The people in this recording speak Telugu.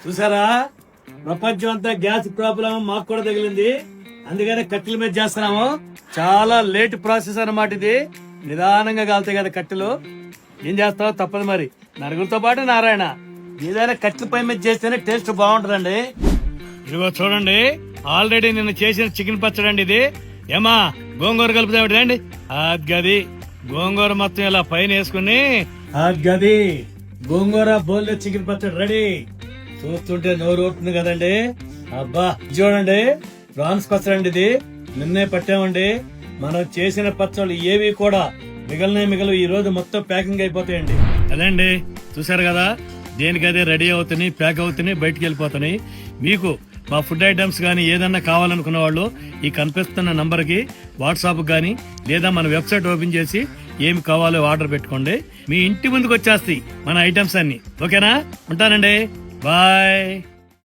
చూసారా, ప్రపంచం అంతా గ్యాస్ ప్రాబ్లం మాకు కూడా తగిలింది. అందుకనే కట్టెల మీద చేస్తున్నాము. చాలా లేట్ ప్రాసెస్ అన్నమాట ఇది. నిదానంగా కాలుతాయి కదా కట్టెలు. ఏం చేస్తావో తప్పదు మరి. నలుగురితో పాటు నారాయణ ఏదైనా కట్టెల పై మీద చేస్తేనే టేస్ట్ బాగుంటదండి. ఇదిగో చూడండి, ఆల్రెడీ నిన్న చేసిన చికెన్ పచ్చడి అండి ఇది. ఏమా గోంగూర కలుపుతామండి. గది గోంగూర మొత్తం ఇలా పైన వేసుకుని గది గోంగూర బోల్లో చికెన్ పచ్చడి రెడీ. చూస్తుంటే నోరు ఊరుతుంది కదండి. అబ్బా చూడండి, ప్రాన్స్ పచ్చడి అండి ఇది. నిన్నే పట్టామండి. మనం చేసిన పచ్చళ్ళు ఏవి కూడా మిగలవు. ఈ రోజు మొత్తం ప్యాకింగ్ అయిపోతాయండి. అదండి, చూసారు కదా, దేనికదే రెడీ అవుతున్నాయి, ప్యాక్ అవుతున్నాయి, బయటికి వెళ్ళిపోతున్నాయి. మీకు మా ఫుడ్ ఐటమ్స్ గానీ ఏదన్నా కావాలనుకున్న వాళ్ళు ఈ కనిపిస్తున్న నంబర్ కి వాట్సాప్ గానీ లేదా మన వెబ్సైట్ ఓపెన్ చేసి ఏమి కావాలో ఆర్డర్ పెట్టుకోండి. మీ ఇంటి ముందుకు వచ్చేస్తాయి మన ఐటమ్స్ అన్ని. ఓకేనా? ఉంటానండి, బాయ్.